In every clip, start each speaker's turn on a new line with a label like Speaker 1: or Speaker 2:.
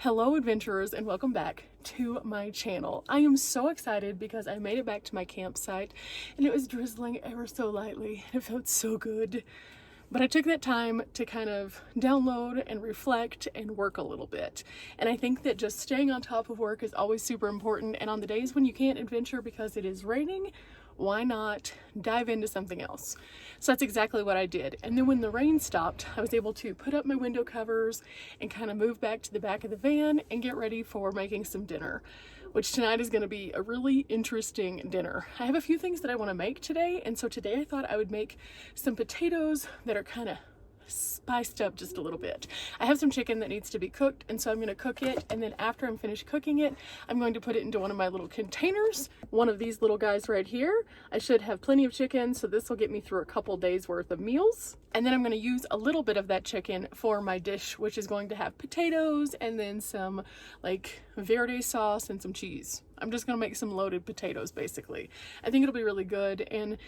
Speaker 1: Hello adventurers and welcome back to my channel. I am so excited because I made it back to my campsite and it was drizzling ever so lightly and it felt so good. But I took that time to kind of download and reflect and work a little bit. And I think that just staying on top of work is always super important, and on the days when you can't adventure because it is raining, why not dive into something else? So that's exactly what I did. And then when the rain stopped, I was able to put up my window covers and kind of move back to the back of the van and get ready for making some dinner, which tonight is going to be a really interesting dinner. I have a few things that I want to make today, and so today I thought I would make some potatoes that are kind of spiced up just a little bit. I have some chicken that needs to be cooked, and so I'm going to cook it, and then after I'm finished cooking it, I'm going to put it into one of my little containers, one of these little guys right here. I should have plenty of chicken, so this will get me through a couple days worth of meals. And then I'm going to use a little bit of that chicken for my dish, which is going to have potatoes and then some like verde sauce and some cheese. I'm just going to make some loaded potatoes basically. I think it'll be really good, and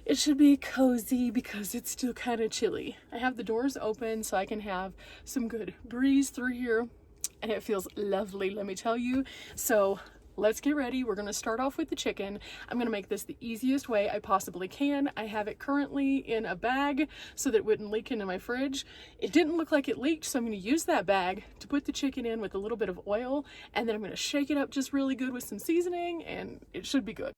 Speaker 1: it should be cozy because it's still kind of chilly. I have the doors open so I can have some good breeze through here, and it feels lovely, let me tell you. So let's get ready. We're going to start off with the chicken. I'm going to make this the easiest way I possibly can. I have it currently in a bag so that it wouldn't leak into my fridge. It didn't look like it leaked, so I'm going to use that bag to put the chicken in with a little bit of oil, and then I'm going to shake it up just really good with some seasoning, and it should be good.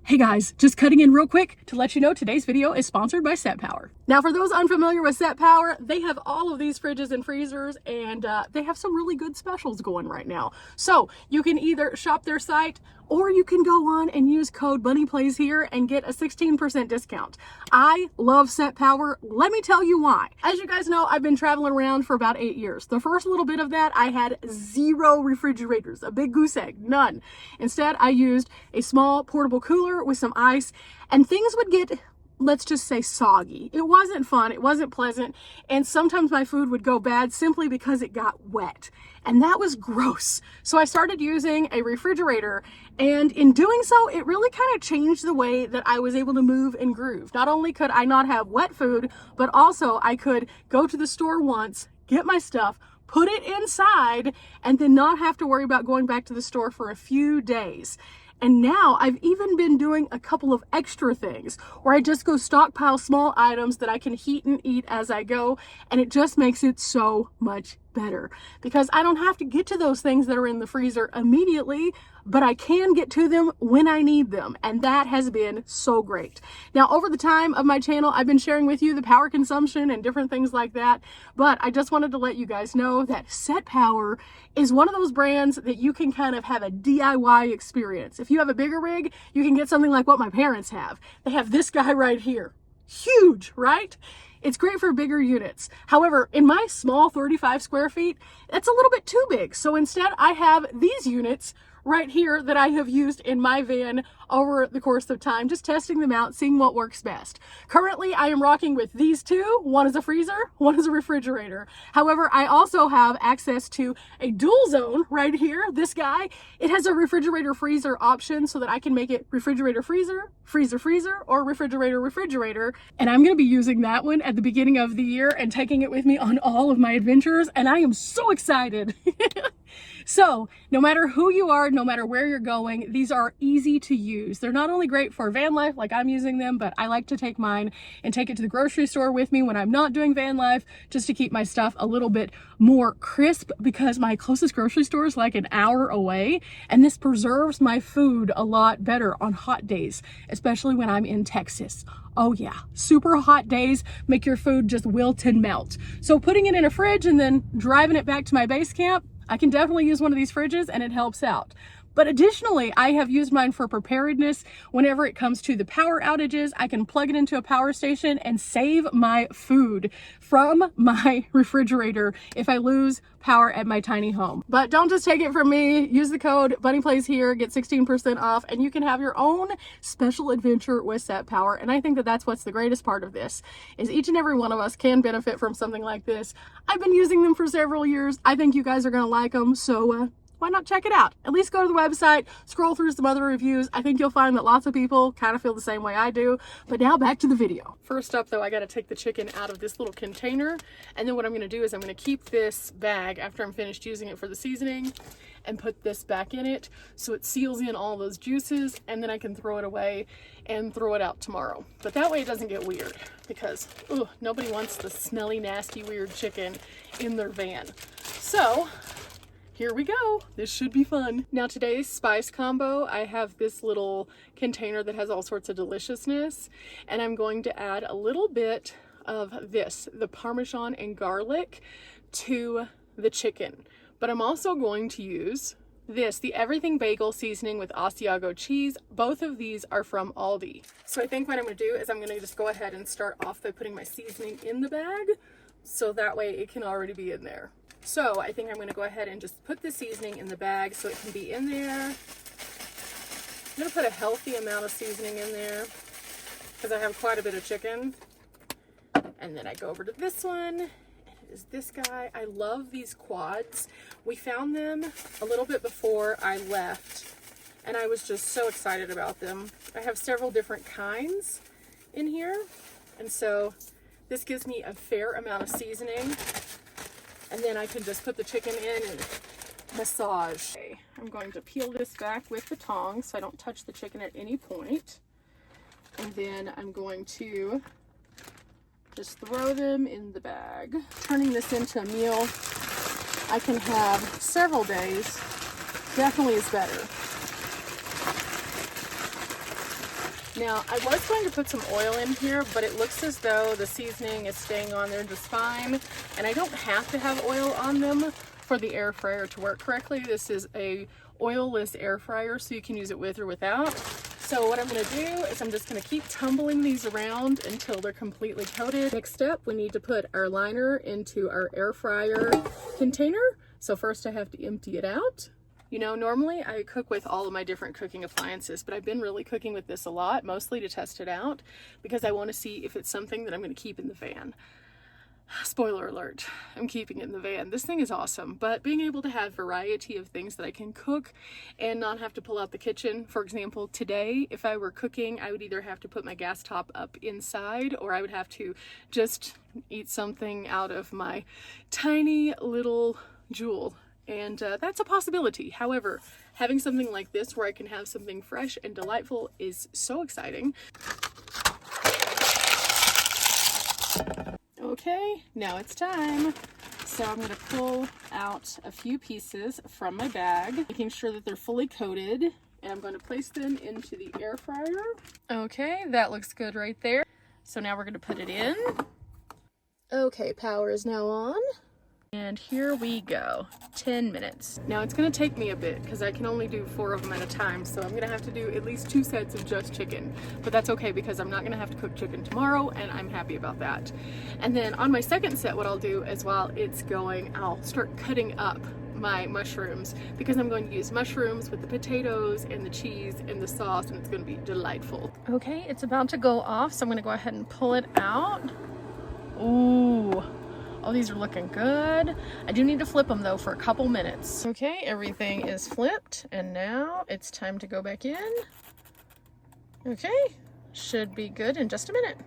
Speaker 1: Hey guys, just cutting in real quick to let you know today's video is sponsored by Set Power. Now for those unfamiliar with Set Power, they have all of these fridges and freezers, and they have some really good specials going right now. So you can either shop their site or you can go on and use code BunnyPlaysHere and get a 16% discount. I love Set Power. Let me tell you why. As you guys know, I've been traveling around for about 8 years. The first little bit of that, I had 0 refrigerators, a big goose egg, none. Instead, I used a small portable cooler with some ice, and things would get, let's just say, soggy. It wasn't fun, it wasn't pleasant, and sometimes my food would go bad simply because it got wet, and that was gross. So I started using a refrigerator, and in doing so, it really kind of changed the way that I was able to move and groove. Not only could I not have wet food, but also I could go to the store once, get my stuff, put it inside, and then not have to worry about going back to the store for a few days. And now I've even been doing a couple of extra things where I just go stockpile small items that I can heat and eat as I go, and it just makes it so much better because I don't have to get to those things that are in the freezer immediately, but I can get to them when I need them, and that has been so great. Now, over the time of my channel, I've been sharing with you the power consumption and different things like that, but I just wanted to let you guys know that Set Power is one of those brands that you can kind of have a DIY experience. If you have a bigger rig, you can get something like what my parents have. They have this guy right here. Huge, right? It's great for bigger units. However, in my small 35 square feet, that's a little bit too big. So instead, I have these units right here that I have used in my van over the course of time, just testing them out, seeing what works best. Currently, I am rocking with these two. One is a freezer, one is a refrigerator. However, I also have access to a dual zone right here. This guy, it has a refrigerator freezer option so that I can make it refrigerator freezer, freezer freezer, or refrigerator refrigerator. And I'm going to be using that one at the beginning of the year and taking it with me on all of my adventures, and I am so excited. So no matter who you are, no matter where you're going, these are easy to use. They're not only great for van life like I'm using them, but I like to take mine and take it to the grocery store with me when I'm not doing van life, just to keep my stuff a little bit more crisp, because my closest grocery store is like an hour away, and this preserves my food a lot better on hot days, especially when I'm in Texas. Oh yeah, super hot days make your food just wilt and melt. So putting it in a fridge and then driving it back to my base camp, I can definitely use one of these fridges and it helps out. But additionally, I have used mine for preparedness. Whenever it comes to the power outages, I can plug it into a power station and save my food from my refrigerator if I lose power at my tiny home. But don't just take it from me. Use the code BunnyPlaysHere, get 16% off, and you can have your own special adventure with Set Power. And I think that that's what's the greatest part of this, is each and every one of us can benefit from something like this. I've been using them for several years. I think you guys are going to like them. So why not check it out? At least go to the website, scroll through some other reviews. I think you'll find that lots of people kind of feel the same way I do. But now back to the video. First up though, I got to take the chicken out of this little container. And then what I'm going to do is I'm going to keep this bag after I'm finished using it for the seasoning and put this back in it so it seals in all those juices, and then I can throw it away and throw it out tomorrow. But that way it doesn't get weird, because nobody wants the smelly, nasty, weird chicken in their van. So here we go. This should be fun. Now today's spice combo, I have this little container that has all sorts of deliciousness, and I'm going to add a little bit of this, the Parmesan and garlic, to the chicken. But I'm also going to use this, the Everything Bagel seasoning with Asiago cheese. Both of these are from Aldi. So I think what I'm going to do is I'm going to just go ahead and start off by putting my seasoning in the bag, so that way it can already be in there. So I think I'm going to go ahead and just put the seasoning in the bag so it can be in there. I'm going to put a healthy amount of seasoning in there because I have quite a bit of chicken. And then I go over to this one. Is this guy. I love these quads. We found them a little bit before I left, and I was just so excited about them. I have several different kinds in here, and so this gives me a fair amount of seasoning, and then I can just put the chicken in and massage. Okay, I'm going to peel this back with the tongs so I don't touch the chicken at any point, and then I'm going to just throw them in the bag. Turning this into a meal I can have several days definitely is better. Now, I was going to put some oil in here, but it looks as though the seasoning is staying on there just fine, and I don't have to have oil on them for the air fryer to work correctly. This is a oilless air fryer, so you can use it with or without. So what I'm going to do is I'm just going to keep tumbling these around until they're completely coated. Next step, we need to put our liner into our air fryer container. So first I have to empty it out. You know, normally I cook with all of my different cooking appliances, but I've been really cooking with this a lot, mostly to test it out because I want to see if it's something that I'm going to keep in the van. Spoiler alert, I'm keeping it in the van. This thing is awesome, but being able to have variety of things that I can cook and not have to pull out the kitchen. For example, today, if I were cooking, I would either have to put my gas top up inside, or I would have to just eat something out of my tiny little Joule. And that's a possibility. However, having something like this where I can have something fresh and delightful is so exciting. Okay, now it's time. So I'm going to pull out a few pieces from my bag, making sure that they're fully coated, and I'm going to place them into the air fryer. Okay, that looks good right there. So now we're going to put it in. Okay, power is now on. And here we go, 10 minutes. Now it's gonna take me a bit because I can only do 4 of them at a time, so I'm gonna have to do at least 2 sets of just chicken. But that's okay because I'm not gonna have to cook chicken tomorrow, and I'm happy about that. And then on my second set, what I'll do is while it's going, I'll start cutting up my mushrooms because I'm going to use mushrooms with the potatoes and the cheese and the sauce, and it's gonna be delightful. Okay, it's about to go off, so I'm gonna go ahead and pull it out. Ooh. Oh, these are looking good. I do need to flip them though for a couple minutes. Okay, everything is flipped, and now it's time to go back in. Okay, should be good in just a minute.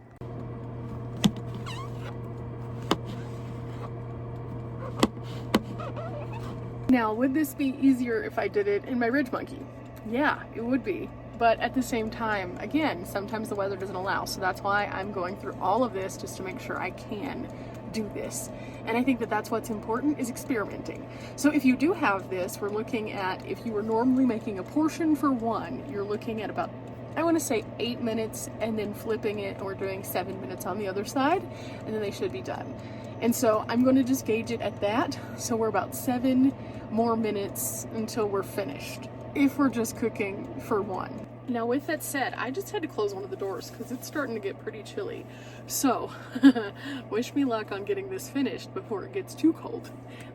Speaker 1: Now, would this be easier if I did it in my Ridge Monkey? Yeah, it would be. But at the same time, again, sometimes the weather doesn't allow. So that's why I'm going through all of this just to make sure I can do this. And I think that that's what's important, is experimenting. So if you do have this, we're looking at, if you were normally making a portion for one, you're looking at about, I want to say 8 minutes, and then flipping it, or doing 7 minutes on the other side, and then they should be done. And so I'm going to just gauge it at that. So we're about 7 more minutes until we're finished, if we're just cooking for one. Now with that said, I just had to close one of the doors because it's starting to get pretty chilly. So wish me luck on getting this finished before it gets too cold,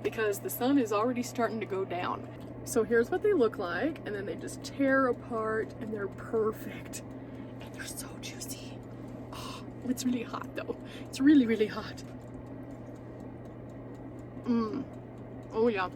Speaker 1: because the sun is already starting to go down. So here's what they look like, and then they just tear apart, and they're perfect. And they're so juicy. Oh, it's really hot though. It's really, really hot. Oh yeah.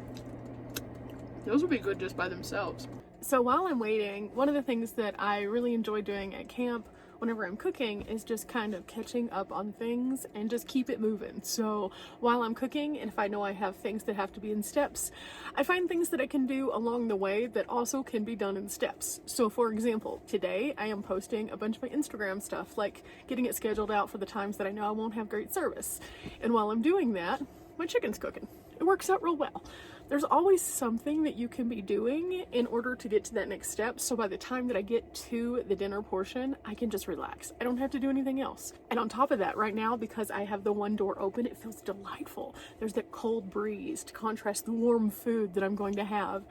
Speaker 1: Those would be good just by themselves. So while I'm waiting, one of the things that I really enjoy doing at camp whenever I'm cooking is just kind of catching up on things and just keep it moving. So while I'm cooking, and if I know I have things that have to be in steps, I find things that I can do along the way that also can be done in steps. So for example, today I am posting a bunch of my Instagram stuff, like getting it scheduled out for the times that I know I won't have great service. And while I'm doing that, my chicken's cooking. It works out real well. There's always something that you can be doing in order to get to that next step. So by the time that I get to the dinner portion, I can just relax. I don't have to do anything else. And on top of that, right now, because I have the one door open, it feels delightful. There's that cold breeze to contrast the warm food that I'm going to have.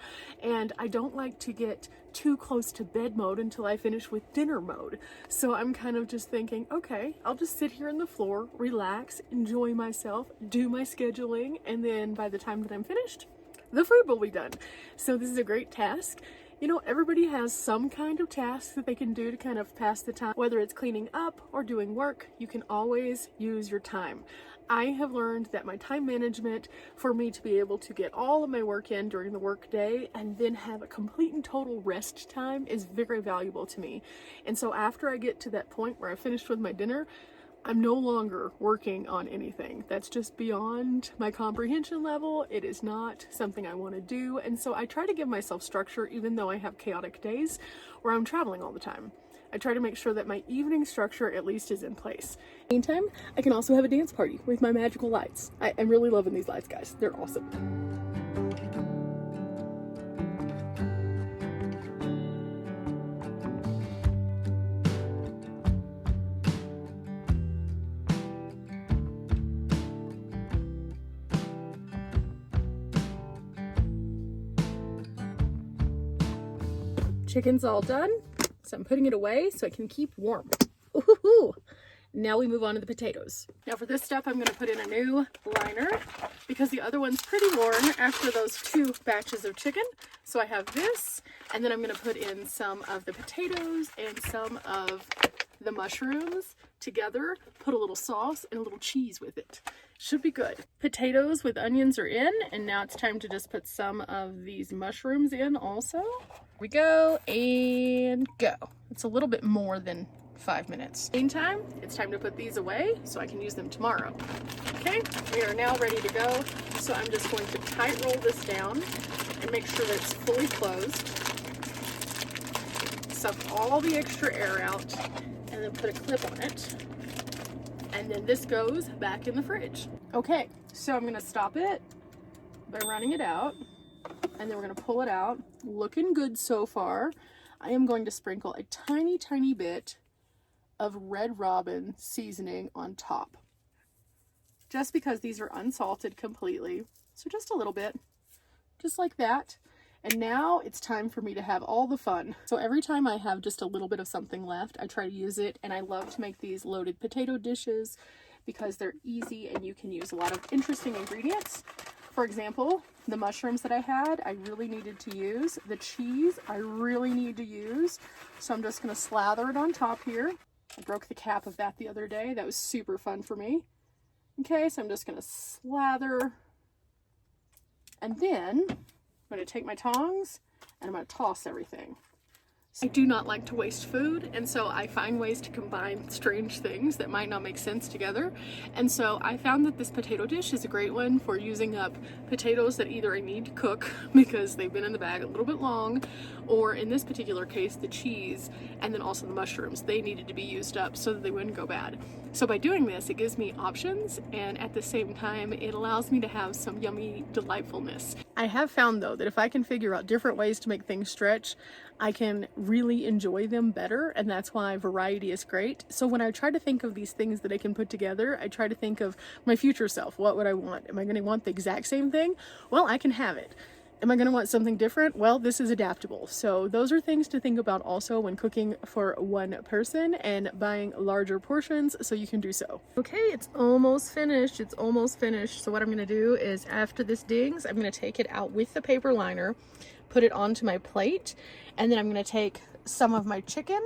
Speaker 1: And I don't like to get too close to bed mode until I finish with dinner mode. So I'm kind of just thinking, okay, I'll just sit here on the floor, relax, enjoy myself, do my scheduling, and then by the time that I'm finished, the food will be done. So this is a great task. You know, everybody has some kind of task that they can do to kind of pass the time. Whether it's cleaning up or doing work, you can always use your time. I have learned that my time management, for me to be able to get all of my work in during the work day and then have a complete and total rest time, is very valuable to me. And so after I get to that point where I finished with my dinner, I'm no longer working on anything. That's just beyond my comprehension level. It is not something I want to do. And so I try to give myself structure, even though I have chaotic days where I'm traveling all the time. I try to make sure that my evening structure at least is in place. Meantime, I can also have a dance party with my magical lights. I'm really loving these lights, guys. They're awesome. Chicken's all done, so I'm putting it away so it can keep warm. Ooh. Now we move on to the potatoes. Now for this step, I'm going to put in a new liner because the other one's pretty worn after those 2 batches of chicken. So I have this, and then I'm going to put in some of the potatoes and some of the mushrooms together, put a little sauce and a little cheese with it. Should be good. Potatoes with onions are in, and now it's time to just put some of these mushrooms in also. Here we go, and go. It's a little bit more than 5 minutes. Meantime, it's time to put these away so I can use them tomorrow. Okay, we are now ready to go. So I'm just going to tight roll this down and make sure that it's fully closed. Suck all the extra air out and then put a clip on it. And then this goes back in the fridge. Okay, so I'm gonna stop it by running it out, and then we're gonna pull it out. Looking good so far. I am going to sprinkle a tiny, tiny bit of Red Robin seasoning on top. Just because these are unsalted completely. So just a little bit, just like that. And now it's time for me to have all the fun. So every time I have just a little bit of something left, I try to use it. And I love to make these loaded potato dishes because they're easy and you can use a lot of interesting ingredients. For example, the mushrooms that I had, I really needed to use. The cheese, I really need to use. So I'm just gonna slather it on top here. I broke the cap of that the other day. That was super fun for me. Okay, so I'm just gonna slather. And then I'm going to take my tongs and I'm going to toss everything. I do not like to waste food, and so I find ways to combine strange things that might not make sense together. And so I found that this potato dish is a great one for using up potatoes that either I need to cook because they've been in the bag a little bit long, or in this particular case, the cheese and then also the mushrooms. They needed to be used up so that they wouldn't go bad. So by doing this, it gives me options, and at the same time, it allows me to have some yummy delightfulness. I have found though that if I can figure out different ways to make things stretch, I can really enjoy them better, and that's why variety is great. So when I try to think of these things that I can put together, I try to think of my future self. What would I want? Am I going to want the exact same thing? Well, I can have it. Am I going to want something different? Well, this is adaptable. So those are things to think about also when cooking for one person and buying larger portions so you can do so. Okay, it's almost finished. It's almost finished. So what I'm going to do is after this dings, I'm going to take it out with the paper liner, put it onto my plate, and then I'm going to take some of my chicken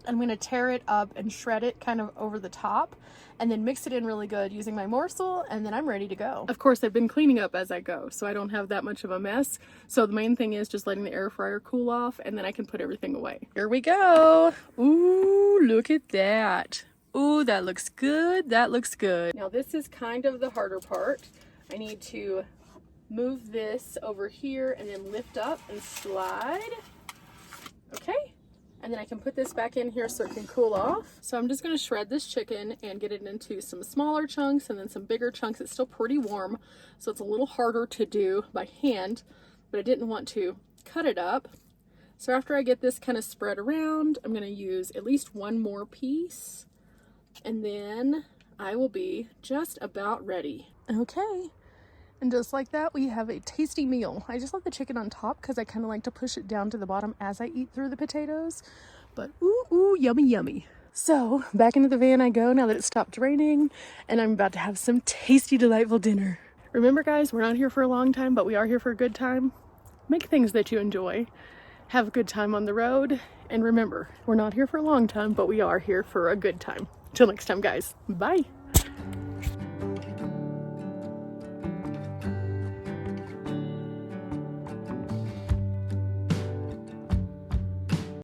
Speaker 1: I'm going to tear it up and shred it kind of over the top and then mix it in really good using my morsel, and then I'm ready to go. Of course, I've been cleaning up as I go, so I don't have that much of a mess. So the main thing is just letting the air fryer cool off, and then I can put everything away. Here we go. Ooh, look at that. Ooh, that looks good. That looks good. Now this is kind of the harder part. I need to move this over here and then lift up and slide. Okay. And then I can put this back in here so it can cool off. So I'm just going to shred this chicken and get it into some smaller chunks and then some bigger chunks. It's still pretty warm, so it's a little harder to do by hand, but I didn't want to cut it up. So after I get this kind of spread around, I'm going to use at least one more piece, and then I will be just about ready. Okay. And just like that, we have a tasty meal. I just left the chicken on top because I kind of like to push it down to the bottom as I eat through the potatoes. But ooh, yummy, yummy. So back into the van I go now that it stopped raining, and I'm about to have some tasty, delightful dinner. Remember guys, we're not here for a long time, but we are here for a good time. Make things that you enjoy. Have a good time on the road. And remember, we're not here for a long time, but we are here for a good time. Till next time guys, bye.